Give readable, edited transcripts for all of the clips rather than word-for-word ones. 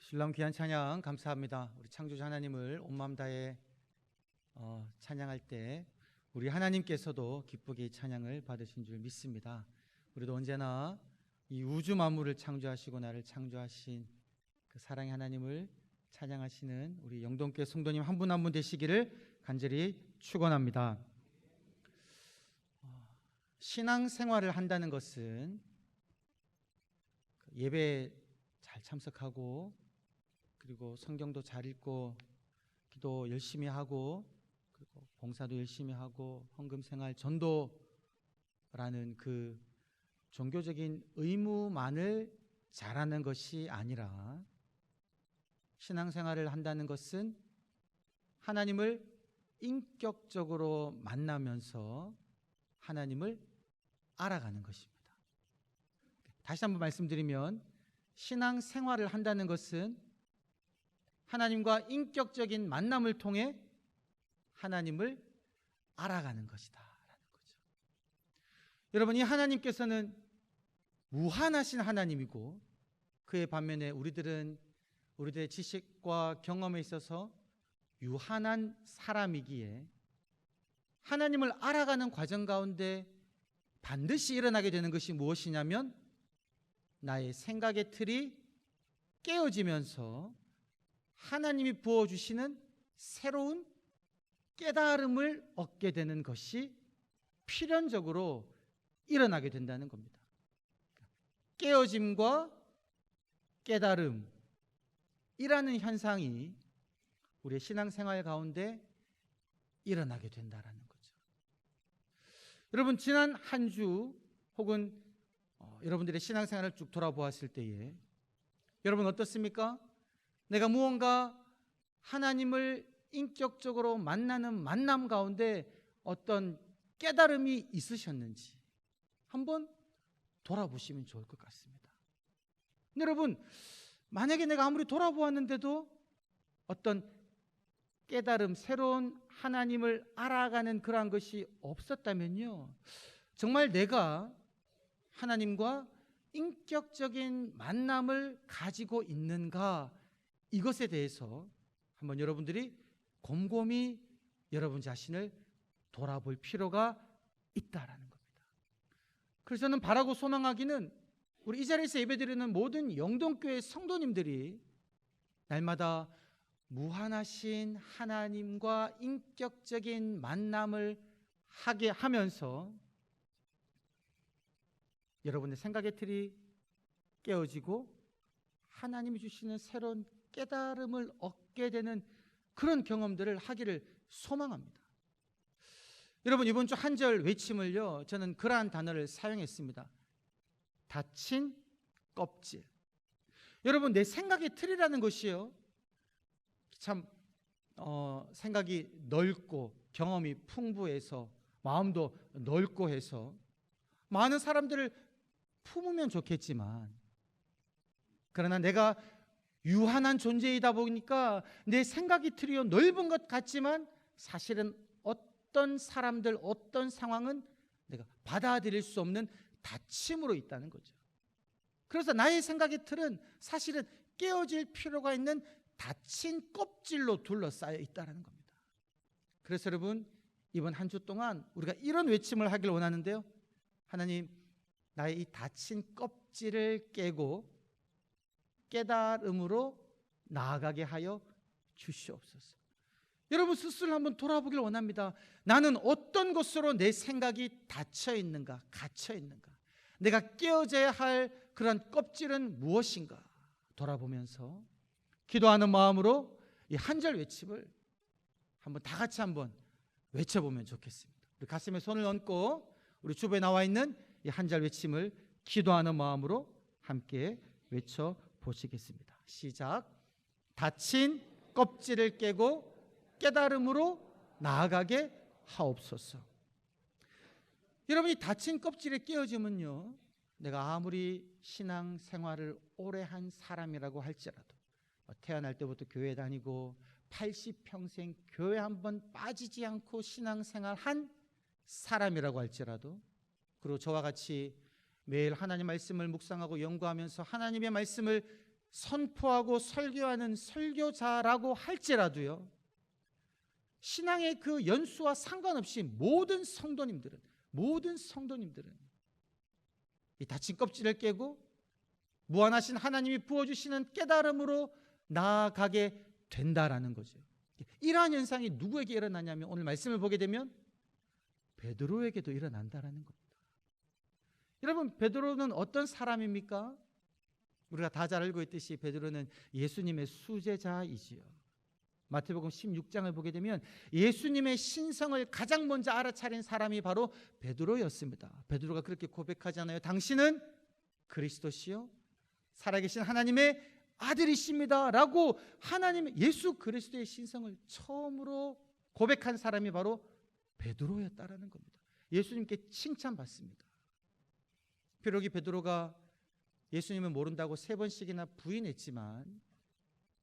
신랑 귀한 찬양 감사합니다. 우리 창조자 하나님을 온 마음 다해 찬양할 때 우리 하나님께서도 기쁘게 찬양을 받으신 줄 믿습니다. 우리도 언제나 이 우주 만물을 창조하시고 나를 창조하신 그 사랑의 하나님을 찬양하시는 우리 영동교회 성도님 한 분 한 분 되시기를 간절히 축원합니다. 신앙생활을 한다는 것은 예배 잘 참석하고 그리고 성경도 잘 읽고 기도 열심히 하고 그리고 봉사도 열심히 하고 헌금생활 전도라는 그 종교적인 의무만을 잘하는 것이 아니라 신앙생활을 한다는 것은 하나님을 인격적으로 만나면서 하나님을 알아가는 것입니다. 다시 한번 말씀드리면 신앙생활을 한다는 것은 하나님과 인격적인 만남을 통해 하나님을 알아가는 것이다 라는 거죠. 여러분, 이 하나님께서는 무한하신 하나님이고 그의 반면에 우리들은 우리들의 지식과 경험에 있어서 유한한 사람이기에 하나님을 알아가는 과정 가운데 반드시 일어나게 되는 것이 무엇이냐면 나의 생각의 틀이 깨어지면서 하나님이 부어주시는 새로운 깨달음을 얻게 되는 것이 필연적으로 일어나게 된다는 겁니다. 깨어짐과 깨달음이라는 현상이 우리의 신앙생활 가운데 일어나게 된다는 거죠. 여러분, 지난 한 주 혹은 여러분들의 신앙생활을 쭉 돌아보았을 때에 여러분 어떻습니까? 내가 무언가 하나님을 인격적으로 만나는 만남 가운데 어떤 깨달음이 있으셨는지 한번 돌아보시면 좋을 것 같습니다. 근데 여러분, 만약에 내가 아무리 돌아보았는데도 어떤 깨달음, 새로운 하나님을 알아가는 그러한 것이 없었다면요, 정말 내가 하나님과 인격적인 만남을 가지고 있는가, 이것에 대해서 한번 여러분들이 곰곰이 여러분 자신을 돌아볼 필요가 있다라는 겁니다. 그래서 저는 바라고 소망하기는 우리 이 자리에서 예배드리는 모든 영동교회 성도님들이 날마다 무한하신 하나님과 인격적인 만남을 하게 하면서 여러분의 생각의 틀이 깨어지고 하나님이 주시는 새로운 깨달음을 얻게 되는 그런 경험들을 하기를 소망합니다. 여러분, 이번 주 한 절 외침을요, 저는 그러한 단어를 사용했습니다. 닫힌 껍질. 여러분, 내 생각의 틀이라는 것이요, 참 생각이 넓고 경험이 풍부해서 마음도 넓고 해서 많은 사람들을 품으면 좋겠지만, 그러나 내가 유한한 존재이다 보니까 내 생각이 틀이 넓은 것 같지만 사실은 어떤 사람들, 어떤 상황은 내가 받아들일 수 없는 닫힘으로 있다는 거죠. 그래서 나의 생각의 틀은 사실은 깨어질 필요가 있는 닫힌 껍질로 둘러싸여 있다는 겁니다. 그래서 여러분, 이번 한 주 동안 우리가 이런 외침을 하길 원하는데요, 하나님, 나의 이 닫힌 껍질을 깨고 깨달음으로 나아가게 하여 주시옵소서. 여러분 스스로 한번 돌아보길 원합니다. 나는 어떤 것으로 내 생각이 닫혀 있는가, 갇혀 있는가, 내가 깨어져야 할 그런 껍질은 무엇인가 돌아보면서 기도하는 마음으로 이 한 절 외침을 한번 다 같이 한번 외쳐보면 좋겠습니다. 우리 가슴에 손을 얹고 우리 주변에 나와 있는 이 한 절 외침을 기도하는 마음으로 함께 외쳐 보시겠습니다. 시작. 닫힌 껍질을 깨고 깨달음으로 나아가게 하옵소서. 여러분이 닫힌 껍질에 깨어지면요, 내가 아무리 신앙 생활을 오래 한 사람이라고 할지라도, 태어날 때부터 교회 다니고 80평생 교회 한번 빠지지 않고 신앙 생활 한 사람이라고 할지라도, 그리고 저와 같이 매일 하나님 말씀을 묵상하고 연구하면서 하나님의 말씀을 선포하고 설교하는 설교자라고 할지라도요, 신앙의 그 연수와 상관없이 모든 성도님들은 이 다친 껍질을 깨고 무한하신 하나님이 부어주시는 깨달음으로 나아가게 된다라는 거죠. 이러한 현상이 누구에게 일어나냐면 오늘 말씀을 보게 되면 베드로에게도 일어난다라는 겁니다. 여러분, 베드로는 어떤 사람입니까? 우리가 다 잘 알고 있듯이 베드로는 예수님의 수제자이지요. 마태복음 16장을 보게 되면 예수님의 신성을 가장 먼저 알아차린 사람이 바로 베드로였습니다. 베드로가 그렇게 고백하잖아요. 당신은 그리스도시요 살아계신 하나님의 아들이십니다 라고 하나님 예수 그리스도의 신성을 처음으로 고백한 사람이 바로 베드로였다라는 겁니다. 예수님께 칭찬받습니다. 비록 이 베드로가 예수님을 모른다고 3번씩이나 부인했지만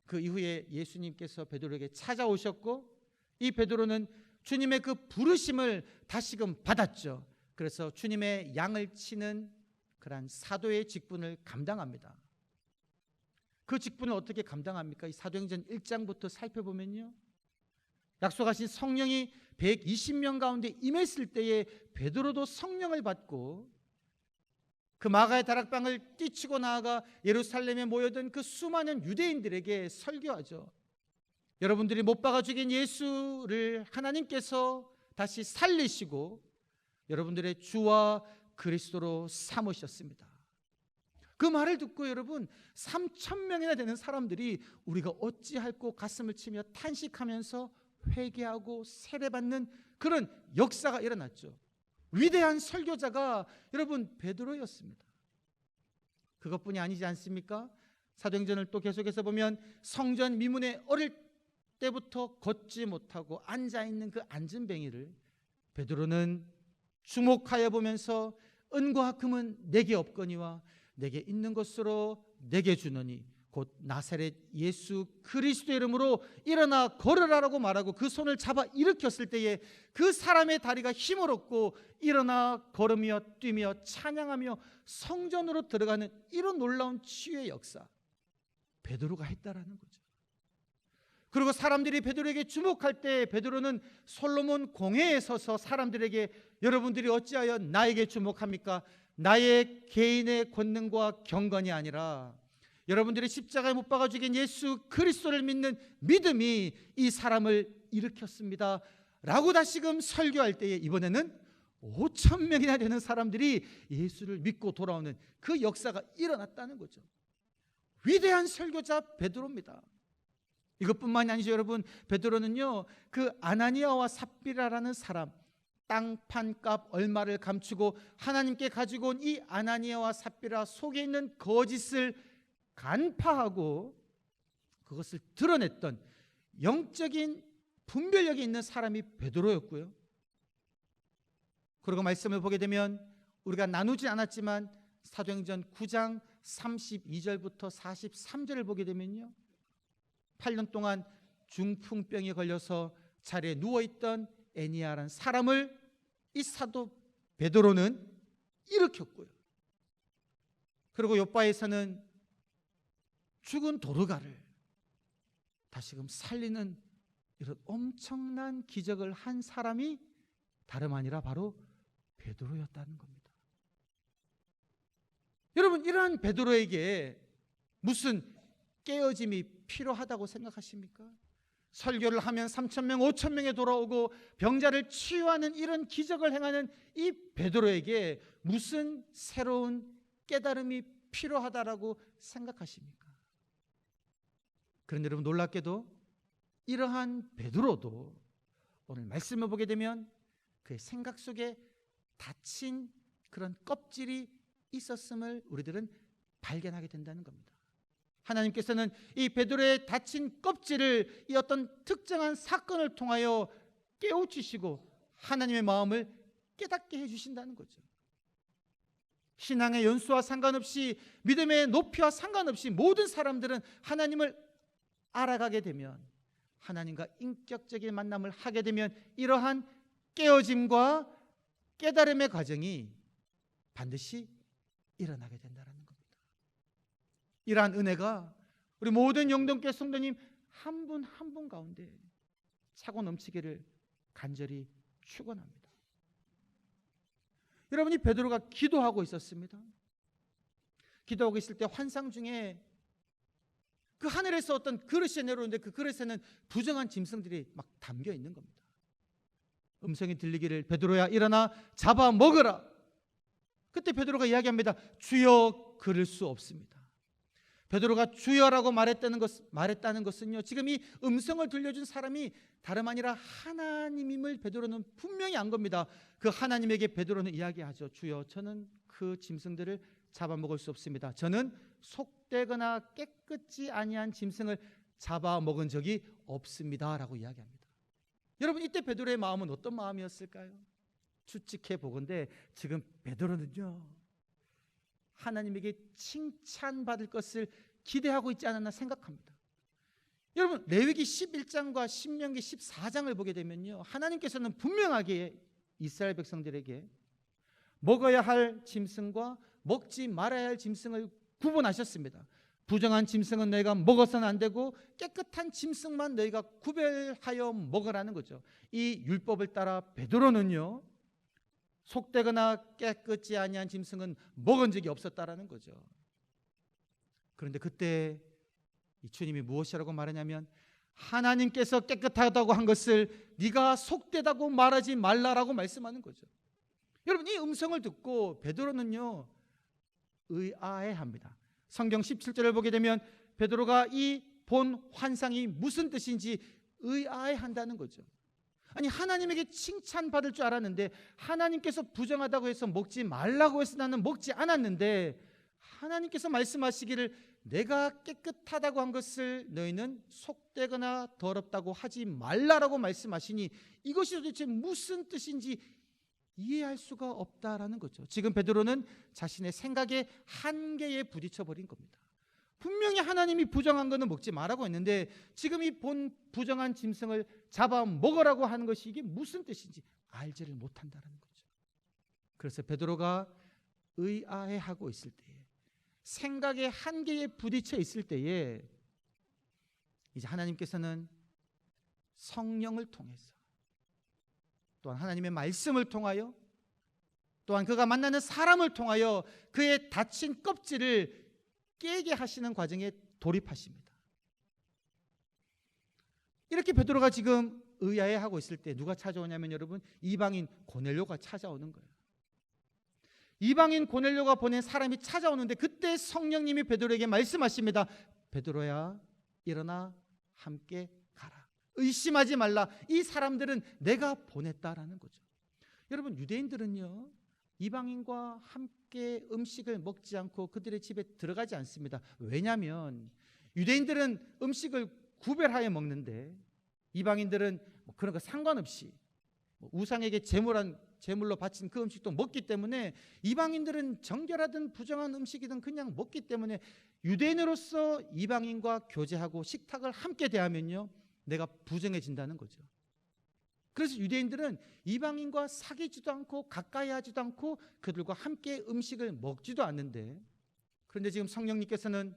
그 이후에 예수님께서 베드로에게 찾아오셨고 이 베드로는 주님의 그 부르심을 다시금 받았죠. 그래서 주님의 양을 치는 그러한 사도의 직분을 감당합니다. 그 직분을 어떻게 감당합니까? 이 사도행전 1장부터 살펴보면요, 약속하신 성령이 120명 가운데 임했을 때에 베드로도 성령을 받고 그 마가의 다락방을 뛰치고 나아가 예루살렘에 모여든 그 수많은 유대인들에게 설교하죠. 여러분들이 못 박아 죽인 예수를 하나님께서 다시 살리시고 여러분들의 주와 그리스도로 삼으셨습니다. 그 말을 듣고 여러분 3,000명이나 되는 사람들이 우리가 어찌할꼬 가슴을 치며 탄식하면서 회개하고 세례받는 그런 역사가 일어났죠. 위대한 설교자가 여러분 베드로였습니다. 그것뿐이 아니지 않습니까? 사도행전을 또 계속해서 보면 성전 미문에 어릴 때부터 걷지 못하고 앉아있는 그 앉은뱅이를 베드로는 주목하여 보면서 은과 금은 내게 없거니와 내게 있는 것으로 내게 주노니 곧 나사렛 예수 그리스도의 이름으로 일어나 걸으라라고 말하고 그 손을 잡아 일으켰을 때에 그 사람의 다리가 힘을 얻고 일어나 걸으며 뛰며 찬양하며 성전으로 들어가는 이런 놀라운 치유의 역사, 베드로가 했다라는 거죠. 그리고 사람들이 베드로에게 주목할 때 베드로는 솔로몬 공회에 서서 사람들에게 여러분들이 어찌하여 나에게 주목합니까? 나의 개인의 권능과 경건이 아니라 여러분들이 십자가에 못 박아 죽인 예수 그리스도를 믿는 믿음이 이 사람을 일으켰습니다 라고 다시금 설교할 때에 이번에는 5,000명이나 되는 사람들이 예수를 믿고 돌아오는 그 역사가 일어났다는 거죠. 위대한 설교자 베드로입니다. 이것뿐만이 아니죠. 여러분, 베드로는요 그 아나니아와 삽비라라는 사람, 땅판값 얼마를 감추고 하나님께 가지고 온 이 아나니아와 삽비라 속에 있는 거짓을 간파하고 그것을 드러냈던 영적인 분별력이 있는 사람이 베드로였고요. 그리고 말씀을 보게 되면 우리가 나누지 않았지만 사도행전 9장 32절부터 43절을 보게 되면요, 8년 동안 중풍병에 걸려서 자리에 누워있던 애니아라는 사람을 이 사도 베드로는 일으켰고요. 그리고 요바에서는 죽은 도르가를 다시금 살리는 이런 엄청난 기적을 한 사람이 다름 아니라 바로 베드로였다는 겁니다. 여러분, 이러한 베드로에게 무슨 깨어짐이 필요하다고 생각하십니까? 설교를 하면 3,000명, 5,000명에 돌아오고 병자를 치유하는 이런 기적을 행하는 이 베드로에게 무슨 새로운 깨달음이 필요하다라고 생각하십니까? 그런데 여러분, 놀랍게도 이러한 베드로도 오늘 말씀을 보게 되면 그의 생각 속에 닫힌 그런 껍질이 있었음을 우리들은 발견하게 된다는 겁니다. 하나님께서는 이 베드로의 닫힌 껍질을 이 어떤 특정한 사건을 통하여 깨우치시고 하나님의 마음을 깨닫게 해주신다는 거죠. 신앙의 연수와 상관없이, 믿음의 높이와 상관없이 모든 사람들은 하나님을 알아가게 되면, 하나님과 인격적인 만남을 하게 되면 이러한 깨어짐과 깨달음의 과정이 반드시 일어나게 된다는 겁니다. 이러한 은혜가 우리 모든 영동교회 성도님 한 분 한 분 가운데 차고 넘치기를 간절히 축원합니다. 여러분이 베드로가 기도하고 있었습니다. 기도하고 있을 때 환상 중에 그 하늘에서 어떤 그릇이 내려오는데 그 그릇에는 부정한 짐승들이 막 담겨 있는 겁니다. 음성이 들리기를 베드로야 일어나 잡아 먹으라. 그때 베드로가 이야기합니다. 주여 그럴 수 없습니다. 베드로가 주여라고 말했다는 것은요, 지금 이 음성을 들려준 사람이 다름 아니라 하나님임을 베드로는 분명히 안 겁니다. 그 하나님에게 베드로는 이야기하죠. 주여, 저는 그 짐승들을 잡아먹을 수 없습니다. 저는 속되거나 깨끗지 아니한 짐승을 잡아먹은 적이 없습니다 라고 이야기합니다. 여러분, 이때 베드로의 마음은 어떤 마음이었을까요? 추측해 보건대 지금 베드로는요, 하나님에게 칭찬받을 것을 기대하고 있지 않았나 생각합니다. 여러분, 레위기 11장과 신명기 14장을 보게 되면요, 하나님께서는 분명하게 이스라엘 백성들에게 먹어야 할 짐승과 먹지 말아야 할 짐승을 구분하셨습니다. 부정한 짐승은 너희가 먹어서는 안 되고 깨끗한 짐승만 너희가 구별하여 먹으라는 거죠. 이 율법을 따라 베드로는요, 속되거나 깨끗지 아니한 짐승은 먹은 적이 없었다라는 거죠. 그런데 그때 이 주님이 무엇이라고 말하냐면, 하나님께서 깨끗하다고 한 것을 네가 속되다고 말하지 말라라고 말씀하는 거죠. 여러분, 이 음성을 듣고 베드로는요 의아해합니다. 성경 17절을 보게 되면 베드로가 이 본 환상이 무슨 뜻인지 의아해한다는 거죠. 아니, 하나님에게 칭찬받을 줄 알았는데 하나님께서 부정하다고 해서 먹지 말라고 해서 나는 먹지 않았는데, 하나님께서 말씀하시기를 내가 깨끗하다고 한 것을 너희는 속되거나 더럽다고 하지 말라라고 말씀하시니 이것이 도대체 무슨 뜻인지 이해할 수가 없다라는 거죠. 지금 베드로는 자신의 생각의 한계에 부딪혀 버린 겁니다. 분명히 하나님이 부정한 것은 먹지 말라고 했는데 지금 이 본 부정한 짐승을 잡아 먹으라고 하는 것이 이게 무슨 뜻인지 알지를 못한다는 거죠. 그래서 베드로가 의아해하고 있을 때에, 생각의 한계에 부딪혀 있을 때에, 이제 하나님께서는 성령을 통해서, 또한 하나님의 말씀을 통하여, 또한 그가 만나는 사람을 통하여 그의 닫힌 껍질을 깨게 하시는 과정에 돌입하십니다. 이렇게 베드로가 지금 의아해하고 있을 때 누가 찾아오냐면 여러분, 이방인 고넬료가 찾아오는 거예요. 이방인 고넬료가 보낸 사람이 찾아오는데 그때 성령님이 베드로에게 말씀하십니다. 베드로야, 일어나 함께 가라. 의심하지 말라. 이 사람들은 내가 보냈다라는 거죠. 여러분, 유대인들은요 이방인과 함께 음식을 먹지 않고 그들의 집에 들어가지 않습니다. 왜냐하면 유대인들은 음식을 구별하여 먹는데 이방인들은 그런 거 상관없이 우상에게 제물로 바친 그 음식도 먹기 때문에, 이방인들은 정결하든 부정한 음식이든 그냥 먹기 때문에 유대인으로서 이방인과 교제하고 식탁을 함께 대하면요 내가 부정해진다는 거죠. 그래서 유대인들은 이방인과 사귀지도 않고 가까이 하지도 않고 그들과 함께 음식을 먹지도 않는데, 그런데 지금 성령님께서는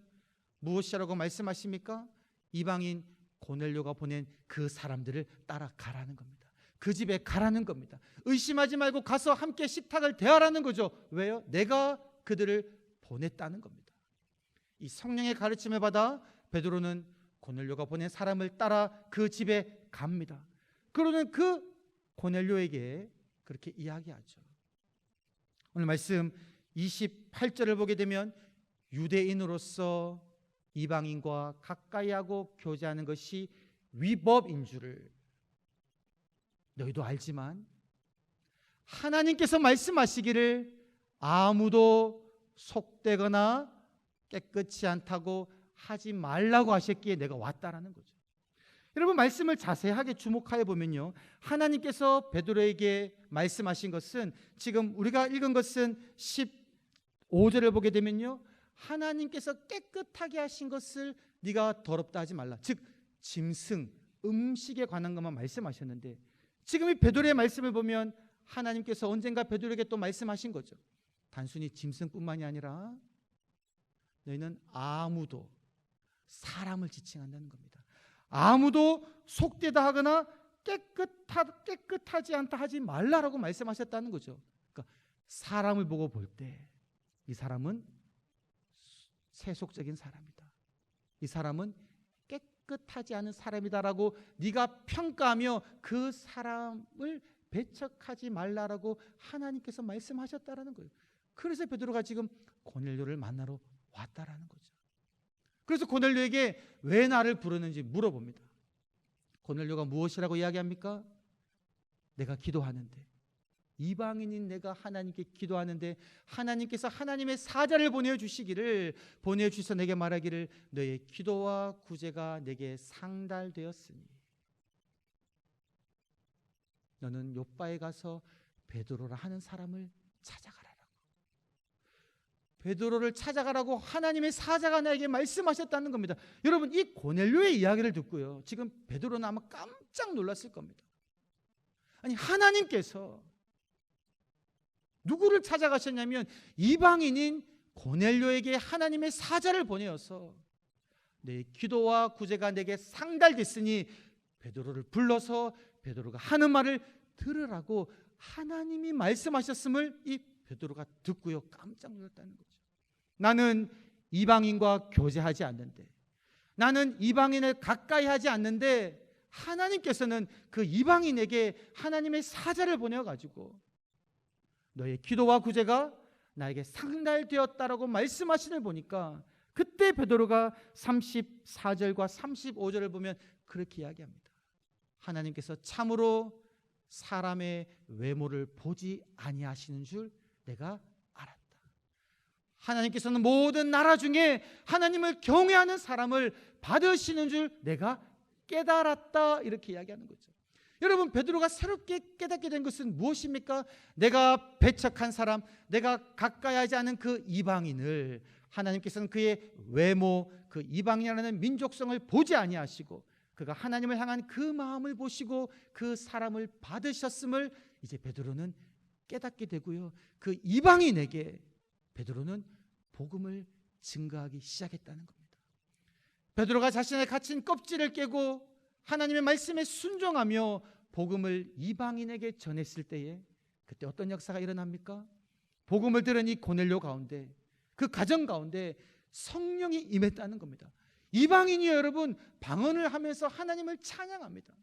무엇이라고 말씀하십니까? 이방인 고넬료가 보낸 그 사람들을 따라가라는 겁니다. 그 집에 가라는 겁니다. 의심하지 말고 가서 함께 식탁을 대하라는 거죠. 왜요? 내가 그들을 보냈다는 겁니다. 이 성령의 가르침을 받아 베드로는 고넬료가 보낸 사람을 따라 그 집에 갑니다. 그러는 그 고넬료에게 그렇게 이야기하죠. 오늘 말씀 28절을 보게 되면 유대인으로서 이방인과 가까이하고 교제하는 것이 위법인 줄을 너희도 알지만 하나님께서 말씀하시기를 아무도 속되거나 깨끗이 않다고 하지 말라고 하셨기에 내가 왔다라는 거죠. 여러분, 말씀을 자세하게 주목하여 보면요 하나님께서 베드로에게 말씀하신 것은, 지금 우리가 읽은 것은 15절을 보게 되면요 하나님께서 깨끗하게 하신 것을 네가 더럽다 하지 말라, 즉 짐승, 음식에 관한 것만 말씀하셨는데, 지금 이 베드로의 말씀을 보면 하나님께서 언젠가 베드로에게 또 말씀하신 거죠. 단순히 짐승뿐만이 아니라 너희는 아무도 사람을 지칭한다는 겁니다. 아무도 속되다 하거나 깨끗하지 않다 하지 말라라고 말씀하셨다는 거죠. 그러니까 사람을 보고 볼 때 이 사람은 세속적인 사람이다, 이 사람은 깨끗하지 않은 사람이다라고 네가 평가하며 그 사람을 배척하지 말라라고 하나님께서 말씀하셨다라는 거예요. 그래서 베드로가 지금 고넬료를 만나러 왔다라는 거죠. 그래서 고넬료에게 왜 나를 부르는지 물어봅니다. 고넬료가 무엇이라고 이야기합니까? 내가 기도하는데, 이방인인 내가 하나님께 기도하는데 하나님께서 하나님의 사자를 보내주셔서 내게 말하기를 너의 기도와 구제가 내게 상달되었으니 너는 요바에 가서 베드로라 하는 사람을 찾아가라라고. 베드로를 찾아가라고 하나님의 사자가 나에게 말씀하셨다는 겁니다. 여러분, 이 고넬료의 이야기를 듣고요, 지금 베드로는 아마 깜짝 놀랐을 겁니다. 아니, 하나님께서 누구를 찾아가셨냐면 이방인인 고넬료에게 하나님의 사자를 보내어서 내 기도와 구제가 내게 상달됐으니 베드로를 불러서 베드로가 하는 말을 들으라고 하나님이 말씀하셨음을 이 베드로가 듣고요, 깜짝 놀랐다는 거죠. 나는 이방인과 교제하지 않는데, 나는 이방인을 가까이 하지 않는데 하나님께서는 그 이방인에게 하나님의 사자를 보내가지고 너의 기도와 구제가 나에게 상달되었다라고 말씀하시는 보니까 그때 베드로가 34절과 35절을 보면 그렇게 이야기합니다. 하나님께서 참으로 사람의 외모를 보지 아니하시는 줄 내가 알았다. 하나님께서는 모든 나라 중에 하나님을 경외하는 사람을 받으시는 줄 내가 깨달았다, 이렇게 이야기하는 거죠. 여러분, 베드로가 새롭게 깨닫게 된 것은 무엇입니까? 내가 배척한 사람, 내가 가까이 하지 않은 그 이방인을 하나님께서는 그의 외모, 그 이방인이라는 민족성을 보지 아니하시고 그가 하나님을 향한 그 마음을 보시고 그 사람을 받으셨음을 이제 베드로는 깨닫게 되고요, 그 이방인에게 베드로는 복음을 증거하기 시작했다는 겁니다. 베드로가 자신의 갇힌 껍질을 깨고 하나님의 말씀에 순종하며 복음을 이방인에게 전했을 때에 그때 어떤 역사가 일어납니까? 복음을 들은 이 고넬료 가운데, 그 가정 가운데 성령이 임했다는 겁니다. 이방인이 여러분 방언을 하면서 하나님을 찬양합니다.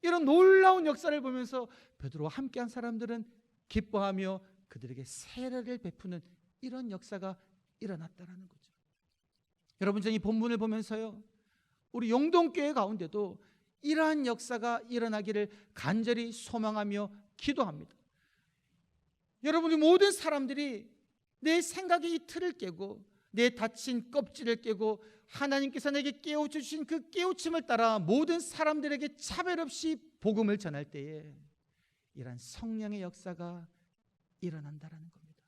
이런 놀라운 역사를 보면서 베드로와 함께한 사람들은 기뻐하며 그들에게 세례를 베푸는 이런 역사가 일어났다는 거죠. 여러분, 저는 이 본문을 보면서요, 우리 용동교회 가운데도 이러한 역사가 일어나기를 간절히 소망하며 기도합니다. 여러분이 모든 사람들이 내 생각의 이 틀을 깨고 내 닫힌 껍질을 깨고 하나님께서 내게 깨우쳐주신 그 깨우침을 따라 모든 사람들에게 차별 없이 복음을 전할 때에 이러한 성령의 역사가 일어난다는 겁니다.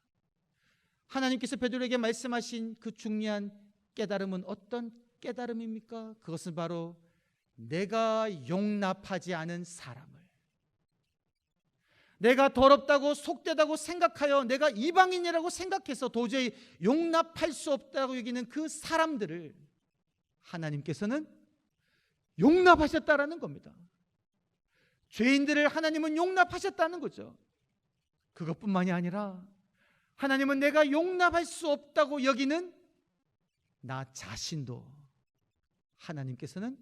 하나님께서 베드로에게 말씀하신 그 중요한 깨달음은 어떤 깨달음입니까? 그것은 바로 내가 용납하지 않은 사람을, 내가 더럽다고 속되다고 생각하여 내가 이방인이라고 생각해서 도저히 용납할 수 없다고 여기는 그 사람들을 하나님께서는 용납하셨다라는 겁니다. 죄인들을 하나님은 용납하셨다는 거죠. 그것뿐만이 아니라 하나님은 내가 용납할 수 없다고 여기는 나 자신도 하나님께서는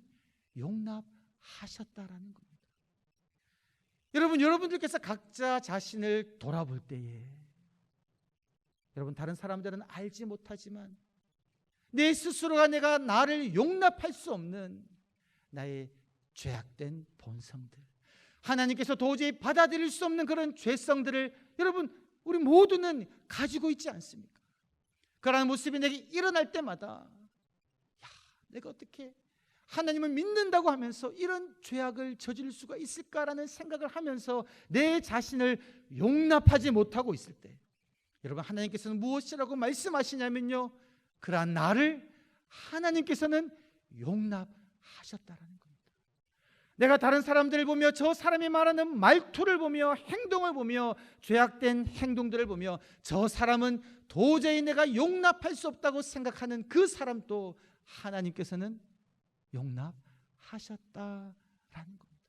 용납하셨다라는 겁니다. 여러분들께서 각자 자신을 돌아볼 때에 여러분, 다른 사람들은 알지 못하지만 내 스스로가 내가 나를 용납할 수 없는 나의 죄악된 본성들, 하나님께서 도저히 받아들일 수 없는 그런 죄성들을 여러분, 우리 모두는 가지고 있지 않습니까? 그러한 모습이 내게 일어날 때마다 내가 어떻게 하나님을 믿는다고 하면서 이런 죄악을 저지를 수가 있을까라는 생각을 하면서 내 자신을 용납하지 못하고 있을 때 여러분, 하나님께서는 무엇이라고 말씀하시냐면요, 그러한 나를 하나님께서는 용납하셨다라는 겁니다. 내가 다른 사람들을 보며 저 사람이 말하는 말투를 보며 행동을 보며 죄악된 행동들을 보며 저 사람은 도저히 내가 용납할 수 없다고 생각하는 그 사람도 하나님께서는 용납하셨다라는 겁니다.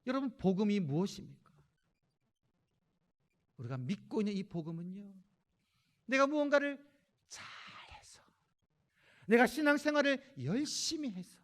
여러분, 복음이 무엇입니까? 우리가 믿고 있는 이 복음은요, 내가 무언가를 잘해서, 내가 신앙생활을 열심히 해서,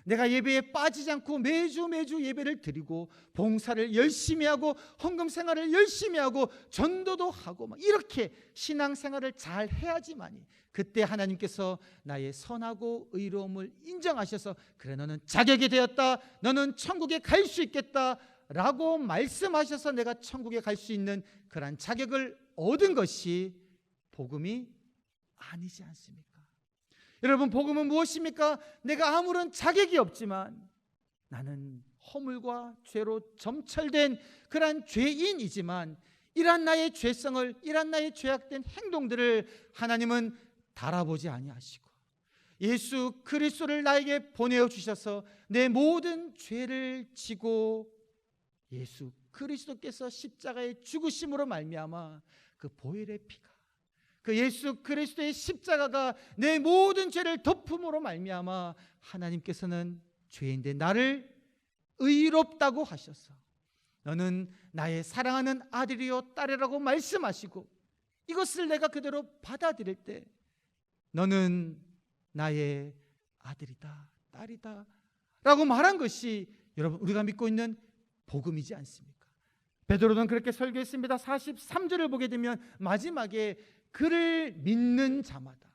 내가 예배에 빠지지 않고 매주 예배를 드리고 봉사를 열심히 하고 헌금 생활을 열심히 하고 전도도 하고 막 이렇게 신앙생활을 잘 해야지만이 그때 하나님께서 나의 선하고 의로움을 인정하셔서 그래, 너는 자격이 되었다, 너는 천국에 갈 수 있겠다 라고 말씀하셔서 내가 천국에 갈 수 있는 그러한 자격을 얻은 것이 복음이 아니지 않습니까? 여러분, 복음은 무엇입니까? 내가 아무런 자격이 없지만 나는 허물과 죄로 점철된 그러한 죄인이지만 이러한 나의 죄성을, 이러한 나의 죄악된 행동들을 하나님은 달아보지 아니하시고 예수 그리스도를 나에게 보내어 주셔서 내 모든 죄를 지고 예수 그리스도께서 십자가의 죽으심으로 말미암아 그 보혈의 피가, 그 예수 그리스도의 십자가가 내 모든 죄를 덮음으로 말미암아 하나님께서는 죄인된 나를 의롭다고 하셔서 너는 나의 사랑하는 아들이요 딸이라고 말씀하시고 이것을 내가 그대로 받아들일 때 너는 나의 아들이다, 딸이다 라고 말한 것이 여러분, 우리가 믿고 있는 복음이지 않습니까? 베드로는 그렇게 설교했습니다. 43절을 보게 되면 마지막에 그를 믿는 자마다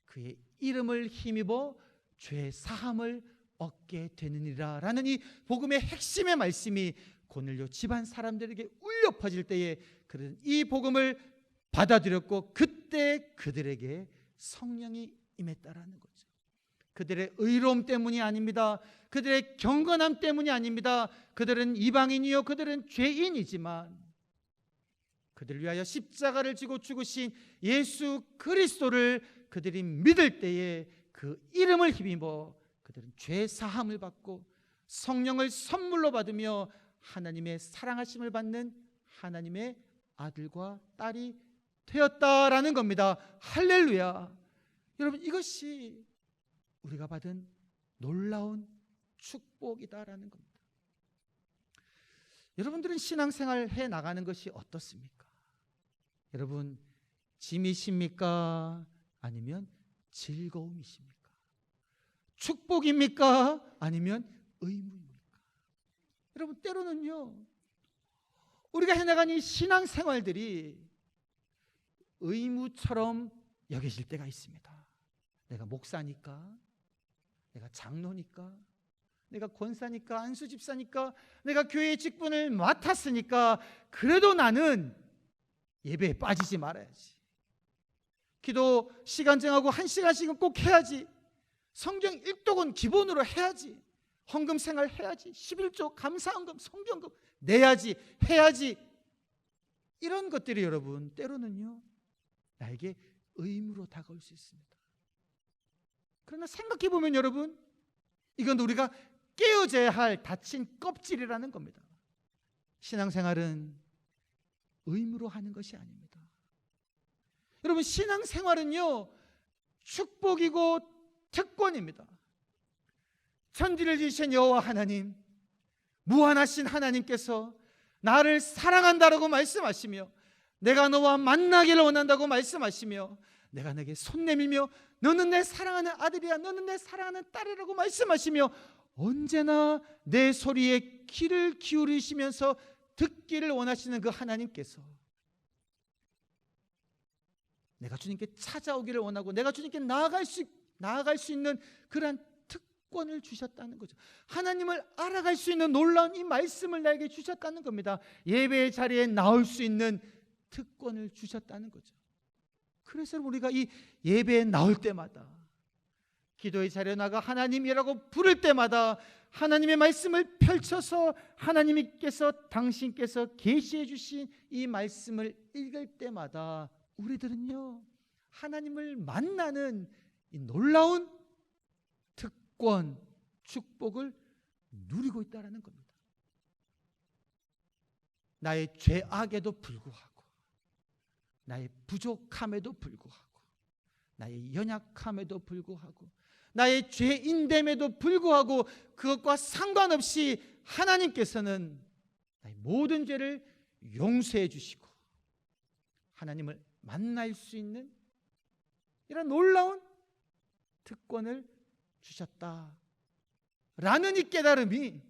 그의 이름을 힘입어 죄 사함을 얻게 되느니라 라는 이 복음의 핵심의 말씀이 고넬료 집안 사람들에게 울려 퍼질 때에 그들은 이 복음을 받아들였고 그때 그들에게 성령이 임했다라는 거죠. 그들의 의로움 때문이 아닙니다. 그들의 경건함 때문이 아닙니다. 그들은 이방인이요, 그들은 죄인이지만 그들을 위하여 십자가를 지고 죽으신 예수 그리스도를 그들이 믿을 때에 그 이름을 힘입어 그들은 죄 사함을 받고 성령을 선물로 받으며 하나님의 사랑하심을 받는 하나님의 아들과 딸이 되었다라는 겁니다. 할렐루야. 여러분, 이것이 우리가 받은 놀라운 축복이다라는 겁니다. 여러분들은 신앙생활 해 나가는 것이 어떻습니까? 여러분, 짐이십니까? 아니면 즐거움이십니까? 축복입니까? 아니면 의무입니까? 여러분, 때로는요, 우리가 해나간 이 신앙생활들이 의무처럼 여겨질 때가 있습니다. 내가 목사니까, 내가 장로니까, 내가 권사니까, 안수집사니까, 내가 교회의 직분을 맡았으니까 그래도 나는 예배에 빠지지 말아야지, 기도 시간 정하고 1시간씩은 꼭 해야지, 성경 일독은 기본으로 해야지, 헌금 생활 해야지, 11조 감사헌금 성경금 내야지, 해야지, 이런 것들이 여러분 때로는요 나에게 의무로 다가올 수 있습니다. 그러나 생각해 보면 여러분, 이건 우리가 깨어져야 할 닫힌 껍질이라는 겁니다. 신앙생활은 의무로 하는 것이 아닙니다. 여러분, 신앙생활은요 축복이고 특권입니다. 천지를 지으신 여호와 하나님, 무한하신 하나님께서 나를 사랑한다라고 말씀하시며 내가 너와 만나기를 원한다고 말씀하시며 내가 내게 손 내밀며 너는 내 사랑하는 아들이야, 너는 내 사랑하는 딸이라고 말씀하시며 언제나 내 소리에 귀를 기울이시면서 듣기를 원하시는 그 하나님께서 내가 주님께 찾아오기를 원하고 내가 주님께 나아갈 수 있는 그러한 특권을 주셨다는 거죠. 하나님을 알아갈 수 있는 놀라운 이 말씀을 나에게 주셨다는 겁니다. 예배의 자리에 나올 수 있는 특권을 주셨다는 거죠. 그래서 우리가 이 예배에 나올 때마다, 기도의 자리에 나가 하나님이라고 부를 때마다 하나님의 말씀을 펼쳐서 하나님께서 당신께서 계시해 주신 이 말씀을 읽을 때마다 우리들은요 하나님을 만나는 이 놀라운 특권, 특권, 축복을 누리고 있다는 겁니다. 나의 죄악에도 불구하고, 나의 부족함에도 불구하고, 나의 연약함에도 불구하고, 나의 죄인됨에도 불구하고, 그것과 상관없이 하나님께서는 나의 모든 죄를 용서해 주시고 하나님을 만날 수 있는 이런 놀라운 특권을 주셨다라는 이 깨달음이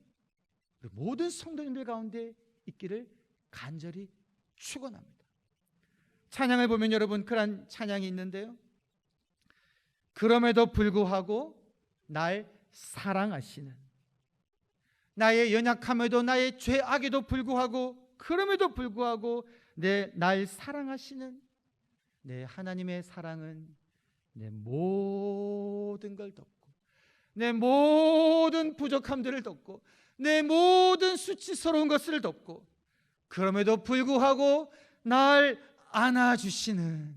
우리 모든 성도님들 가운데 있기를 간절히 축원합니다. 찬양을 보면 여러분 그런 찬양이 있는데요. 그럼에도 불구하고 날 사랑하시는, 나의 연약함에도 나의 죄악에도 불구하고, 그럼에도 불구하고 날 사랑하시는 내 하나님의 사랑은 내 모든 걸 덮고, 내 모든 부족함들을 덮고, 내 모든 수치스러운 것을 덮고, 그럼에도 불구하고 날 안아주시는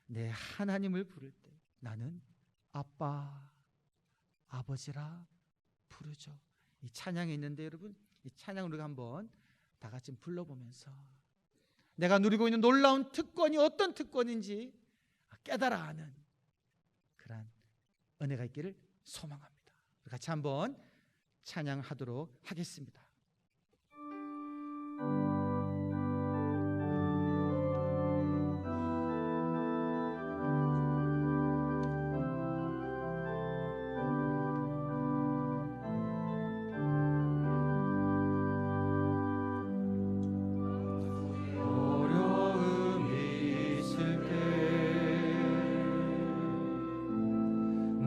내 하나님을 부를 때 나는 아빠, 아버지라 부르죠. 이 찬양이 있는데 여러분, 이 찬양을 우리가 한번 다 같이 불러보면서 내가 누리고 있는 놀라운 특권이 어떤 특권인지 깨달아 하는 그런 은혜가 있기를 소망합니다. 같이 한번 찬양하도록 하겠습니다.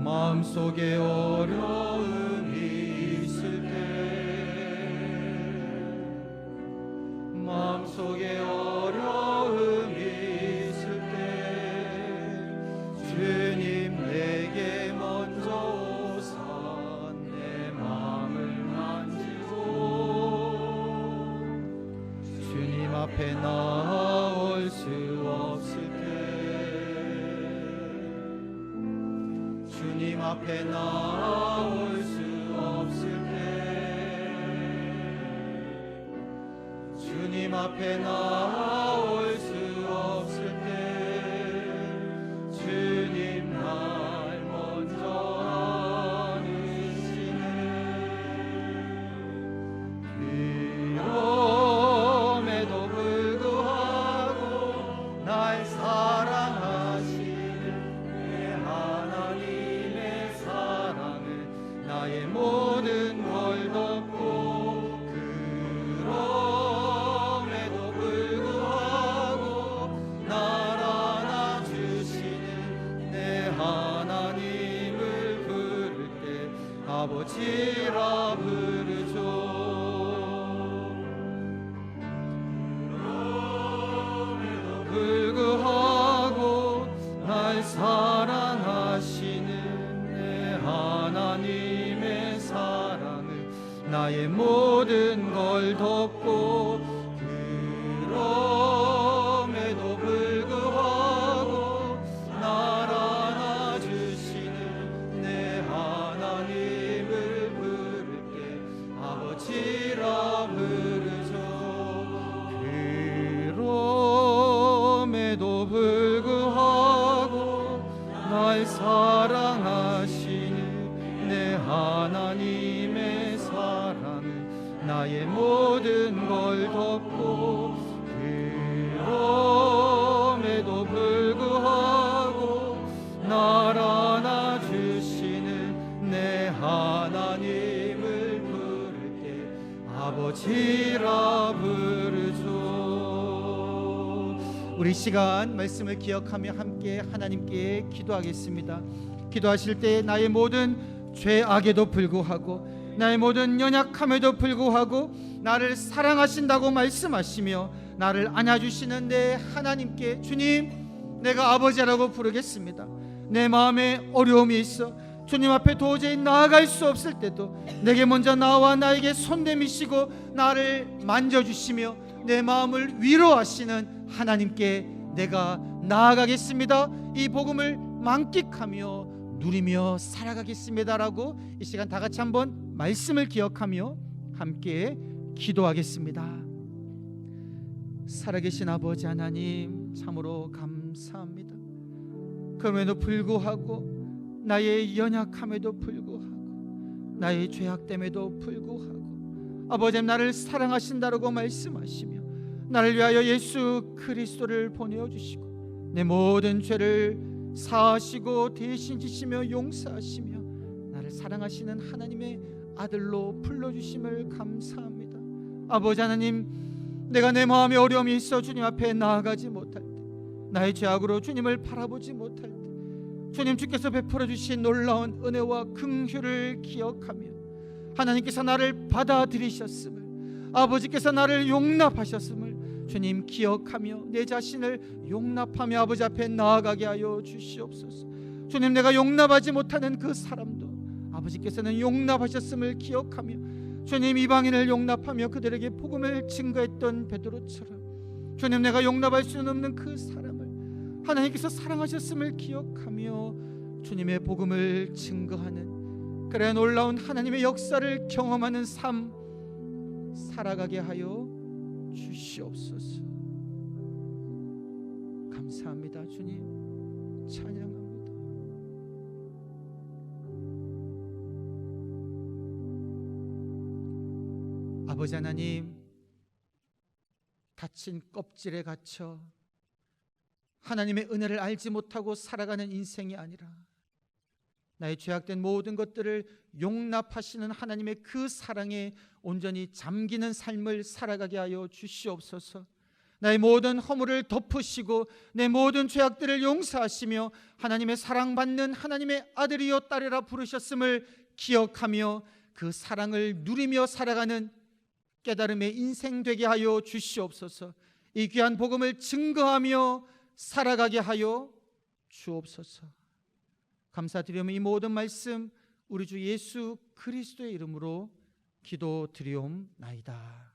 마음속에 어려움이 있을 때, 마음속에 어려움이 있을 때 주님 내게 먼저 오사 내 마음을 만지고 주님 앞에 나올 수 없을 때, 주님 앞에 나올 수 없을 때, 주님 앞에 나올 수 없을 때 주님 날 먼저 안으시네. 그럼에도 불구하고 날 사랑하시는 내 하나님의 사랑은 나의 모든 걸 덮고, 그럼에도 불구하고 날 안아주시는 내 하나님을 부를 때 아버지라 부르죠. 불구하고 날 사랑하시는 내 하나님의 사랑은 나의 모든 걸 덮고, 그럼에도 불구하고 날 안아주시는 내 하나님을 부를 때 아버지라 부르죠. 그럼에도 불구하고 날 사랑하시는 내 하나님의 사랑은 나의 모든 걸 덮고, 그럼에도 불구하고 날 안아주시는 내 하나님을 부를 때 아버지라 부르죠. 우리 시간 말씀을 기억하며 함께 하나님께 기도하겠습니다. 기도하실 때 나의 모든 죄악에도 불구하고, 나의 모든 연약함에도 불구하고 나를 사랑하신다고 말씀하시며 나를 안아주시는 내 하나님께, 주님, 내가 아버지라고 부르겠습니다. 내 마음에 어려움이 있어 주님 앞에 도저히 나아갈 수 없을 때도 내게 먼저 나와 나에게 손 내미시고 나를 만져주시며 내 마음을 위로하시는 하나님께 내가 나아가겠습니다. 이 복음을 만끽하며 누리며 살아가겠습니다라고 이 시간 다 같이 한번 말씀을 기억하며 함께 기도하겠습니다. 살아계신 아버지 하나님, 참으로 감사합니다. 그럼에도 불구하고, 나의 연약함에도 불구하고, 나의 죄악됨에도 불구하고 아버지 나를 사랑하신다라고 말씀하시며 나를 위하여 예수 그리스도를 보내어주시고 내 모든 죄를 사하시고 대신 지시며 용서하시며 나를 사랑하시는 하나님의 아들로 불러주심을 감사합니다. 아버지 하나님, 내가 내 마음에 어려움이 있어 주님 앞에 나아가지 못할 때, 나의 죄악으로 주님을 바라보지 못할 때 주님 주께서 베풀어 주신 놀라운 은혜와 긍휼을 기억하며 하나님께서 나를 받아들이셨음을, 아버지께서 나를 용납하셨음을 주님 기억하며 내 자신을 용납하며 아버지 앞에 나아가게 하여 주시옵소서. 주님, 내가 용납하지 못하는 그 사람도 아버지께서는 용납하셨음을 기억하며 주님, 이방인을 용납하며 그들에게 복음을 증거했던 베드로처럼 주님, 내가 용납할 수는 없는 그 사람을 하나님께서 사랑하셨음을 기억하며 주님의 복음을 증거하는 그래 놀라운 하나님의 역사를 경험하는 삶 살아가게 하여 주시옵소서. 감사합니다. 주님, 찬양합니다. 아버지 하나님, 닫힌 껍질에 갇혀 하나님의 은혜를 알지 못하고 살아가는 인생이 아니라 나의 죄악된 모든 것들을 용납하시는 하나님의 그 사랑에 온전히 잠기는 삶을 살아가게 하여 주시옵소서. 나의 모든 허물을 덮으시고 내 모든 죄악들을 용서하시며 하나님의 사랑받는 하나님의 아들이요 딸이라 부르셨음을 기억하며 그 사랑을 누리며 살아가는 깨달음의 인생 되게 하여 주시옵소서. 이 귀한 복음을 증거하며 살아가게 하여 주옵소서. 감사드리며 이 모든 말씀 우리 주 예수 그리스도의 이름으로 기도드리옵나이다.